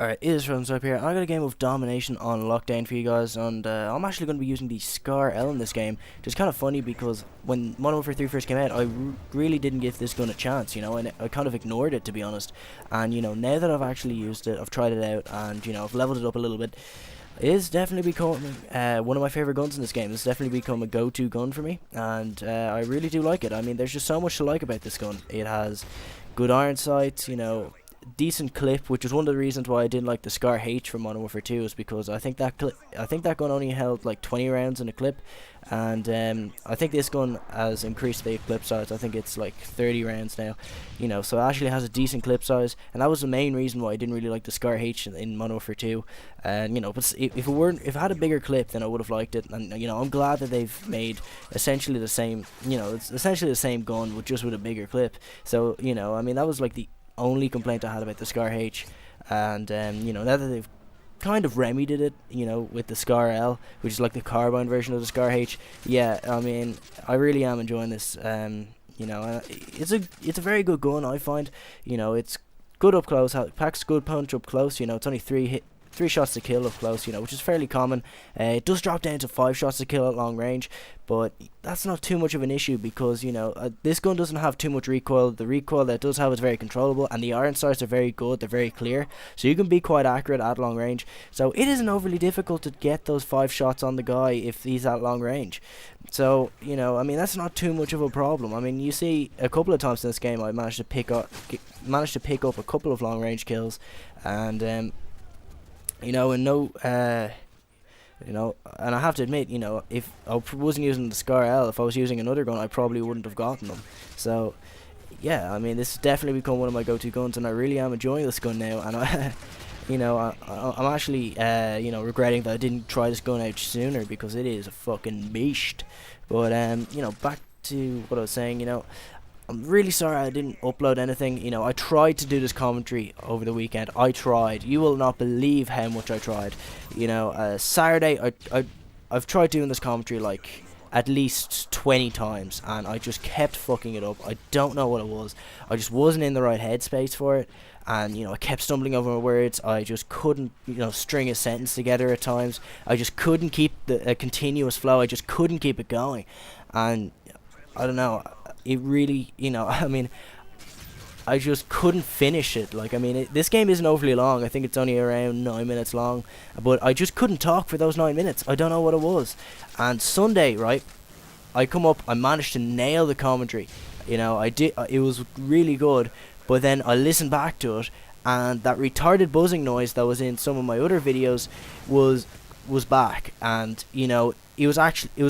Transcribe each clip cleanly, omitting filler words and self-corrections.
Alright, it is FrOzenSwipe here. I got a game of Domination on lockdown for you guys, and I'm actually going to be using the Scar L in this game, which is kind of funny because when MW3 first came out, I really didn't give this gun a chance, and I kind of ignored it, to be honest. And, now that I've actually used it, I've tried it out, and, I've leveled it up a little bit. It is definitely becoming one of my favourite guns in this game. It's definitely become a go-to gun for me, and I really do like it. I mean, there's just so much to like about this gun. It has good iron sights, decent clip, which is one of the reasons why I didn't like the Scar H from Modern Warfare 2, is because I think that gun only held like 20 rounds in a clip, and I think this gun has increased the clip size. I think it's like 30 rounds now, so it actually has a decent clip size, and that was the main reason why I didn't really like the Scar H in Modern Warfare 2. And but if it had a bigger clip, then I would have liked it. And I'm glad that they've made essentially the same, it's essentially the same gun with a bigger clip. So I mean, that was like the only complaint I had about the Scar H, and now that they've kind of remedied it, with the Scar L, which is like the carbine version of the Scar H. Yeah, I mean, I really am enjoying this. It's a very good gun, I find. It's good up close, packs good punch up close. It's only three shots to kill up close, which is fairly common. It does drop down to 5 shots to kill at long range, but that's not too much of an issue because, this gun doesn't have too much recoil. The recoil that it does have is very controllable, and the iron sights are very good, they're very clear, so you can be quite accurate at long range. So it isn't overly difficult to get those 5 shots on the guy if he's at long range. So, I mean, that's not too much of a problem. I mean, you see a couple of times in this game I managed to pick up a couple of long range kills, and and I have to admit, if I wasn't using the Scar L, if I was using another gun, I probably wouldn't have gotten them. So, yeah, I mean, this has definitely become one of my go-to guns, and I really am enjoying this gun now. And I'm actually, regretting that I didn't try this gun out sooner, because it is a fucking beast. But, back to what I was saying, I'm really sorry I didn't upload anything. I tried to do this commentary over the weekend. I tried. You will not believe how much I tried. Saturday, I've tried doing this commentary like at least 20 times, and I just kept fucking it up. I don't know what it was. I just wasn't in the right headspace for it, and I kept stumbling over my words. I just couldn't string a sentence together at times. I just couldn't keep a continuous flow. I just couldn't keep it going, and I don't know. It really, I mean, I just couldn't finish it. Like, I mean, this game isn't overly long. I think it's only around 9 minutes long, but I just couldn't talk for those 9 minutes. I don't know what it was. And Sunday, right, I managed to nail the commentary. I did. It was really good. But then I listened back to it, and that retarded buzzing noise that was in some of my other videos was back, and it was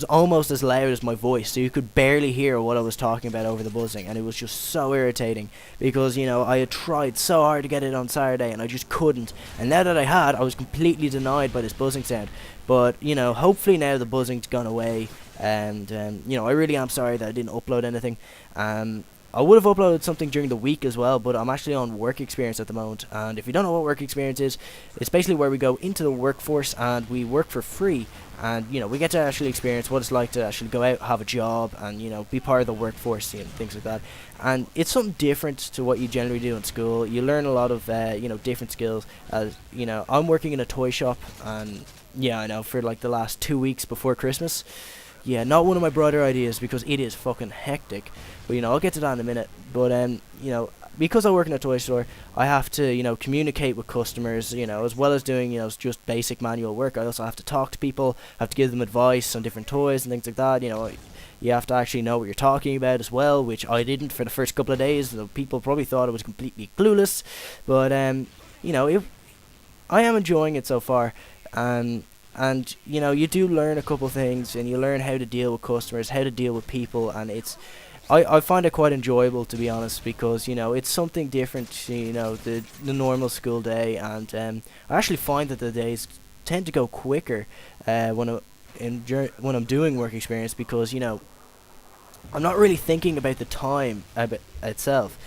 almost as loud as my voice, so you could barely hear what I was talking about over the buzzing, and it was just so irritating because I had tried so hard to get it on Saturday and I just couldn't, and now that I was completely denied by this buzzing sound. But hopefully now the buzzing's gone away, and I really am sorry that I didn't upload anything. I would have uploaded something during the week as well, but I'm actually on work experience at the moment, and if you don't know what work experience is, it's basically where we go into the workforce and we work for free, and we get to actually experience what it's like to actually go out, have a job, and be part of the workforce and things like that. And it's something different to what you generally do in school. You learn a lot of different skills. As I'm working in a toy shop, and yeah, I know, for like the last 2 weeks before Christmas. Yeah, not one of my broader ideas because it is fucking hectic. But I'll get to that in a minute. But because I work in a toy store, I have to communicate with customers, as well as doing just basic manual work. I also have to talk to people, have to give them advice on different toys and things like that. You have to actually know what you're talking about as well, which I didn't for the first couple of days. People probably thought I was completely clueless, but I am enjoying it so far. And you do learn a couple things, and you learn how to deal with customers, how to deal with people, and I find it quite enjoyable, to be honest, because it's something different to the normal school day, and I actually find that the days tend to go quicker when I'm doing work experience, because I'm not really thinking about the time itself.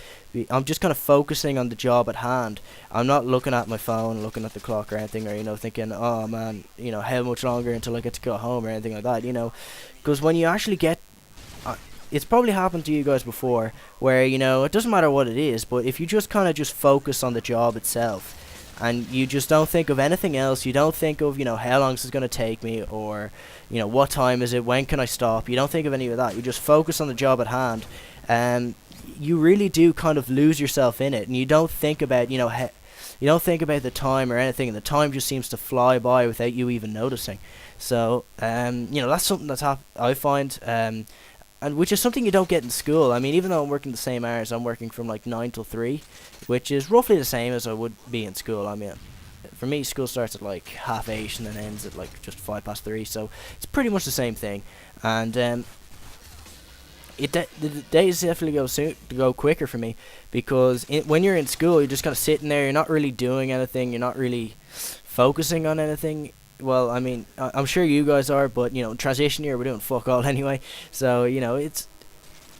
I'm just kind of focusing on the job at hand. I'm not looking at my phone, looking at the clock or anything, or thinking, oh man, how much longer until I get to go home or anything like that. Because when you actually get, it's probably happened to you guys before, where it doesn't matter what it is, but if you just kind of just focus on the job itself, and you just don't think of anything else. You don't think of, how long this is going to take me, or, what time is it, when can I stop. You don't think of any of that. You just focus on the job at hand, and you really do kind of lose yourself in it, and you don't think about, you don't think about the time or anything, and the time just seems to fly by without you even noticing. So, that's something I find, and which is something you don't get in school. I mean, even though I'm working the same hours, I'm working from like 9 till 3, which is roughly the same as I would be in school. I mean, for me, school starts at like 8:30 and then ends at like just 3:05, so it's pretty much the same thing. And the days definitely go quicker for me, because when you're in school, you're just kind of sitting there. You're not really doing anything. You're not really focusing on anything. Well, I mean, I'm sure you guys are, but transition year, we're doing fuck all anyway. So it's,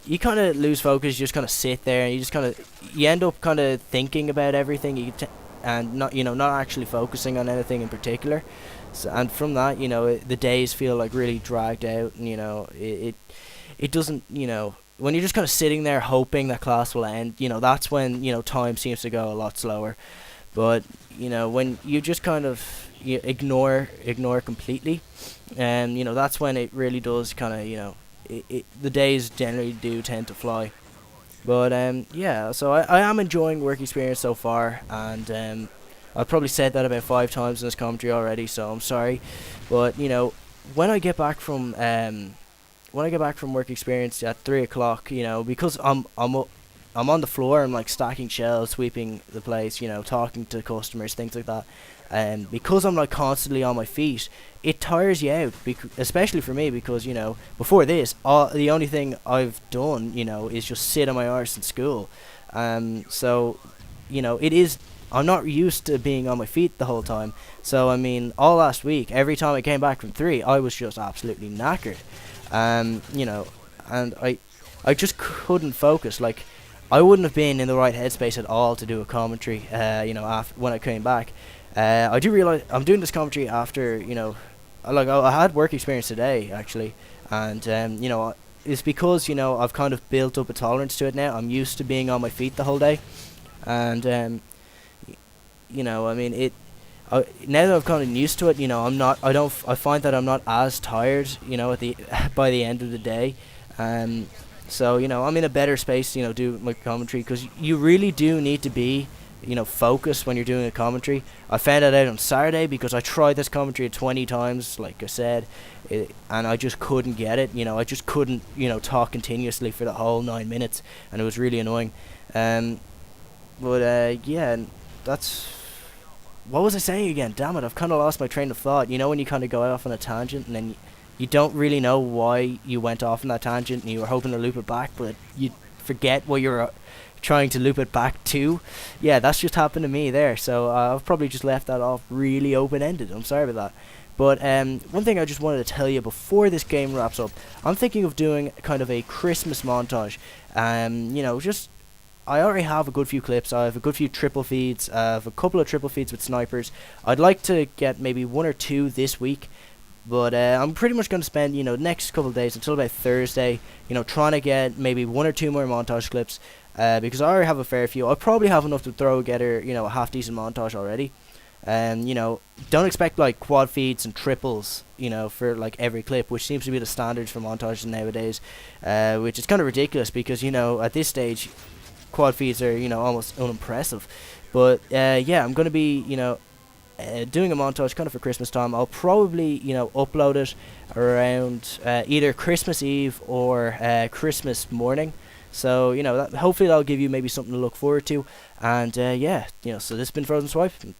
you kind of lose focus. You just kind of sit there, and you end up kind of thinking about everything. And not actually focusing on anything in particular. So, and from that, the days feel like really dragged out, and it doesn't, when you're just kind of sitting there hoping that class will end, that's when time seems to go a lot slower. But when you just kind of ignore completely, and that's when it really does kind of, the days generally do tend to fly. But yeah, so I am enjoying work experience so far, and I've probably said that about 5 times in this commentary already, so I'm sorry. But when I get back from work experience at 3 o'clock, because I'm on the floor, I'm like stacking shelves, sweeping the place, talking to customers, things like that. And because I'm like constantly on my feet, it tires you out, especially for me, because before this, the only thing I've done is just sit on my arse in school. So it is, I'm not used to being on my feet the whole time. So I mean, all last week, every time I came back from 3, I was just absolutely knackered. And I just couldn't focus. Like, I wouldn't have been in the right headspace at all to do a commentary when I came back. I do realize I'm doing this commentary after, I had work experience today, actually, and it's because I've kind of built up a tolerance to it now. I'm used to being on my feet the whole day, and I mean, now that I've kind of used to it, I find that I'm not as tired, by the end of the day. So I'm in a better space, do my commentary, because you really do need to be focused when you're doing a commentary. I found that out on Saturday, because I tried this commentary 20 times, like I said, and I just couldn't get it. I just couldn't talk continuously for the whole 9 minutes, and it was really annoying. But yeah, that's, what was I saying again? Damn it, I've kind of lost my train of thought. When you kind of go off on a tangent, and then you don't really know why you went off on that tangent, and you were hoping to loop it back, but you forget what you're trying to loop it back to. Yeah, that's just happened to me there. So I've probably just left that off really open-ended. I'm sorry about that. But one thing I just wanted to tell you before this game wraps up, I'm thinking of doing kind of a Christmas montage. Just, I already have a good few clips. I have a good few triple feeds. I have a couple of triple feeds with snipers. I'd like to get maybe 1 or 2 this week. But I'm pretty much going to spend, the next couple of days until about Thursday, trying to get maybe 1 or 2 more montage clips. Because I already have a fair few. I probably have enough to throw together, a half-decent montage already. And, don't expect, like, quad feeds and triples, for, like, every clip, which seems to be the standards for montages nowadays. Which is kind of ridiculous, because, at this stage, quad feeds are, almost unimpressive. But, yeah, I'm going to be, doing a montage kind of for Christmas time. I'll probably, upload it around either Christmas Eve or Christmas morning. So, hopefully that'll give you maybe something to look forward to. And, yeah, so this has been FrOzenSwipe.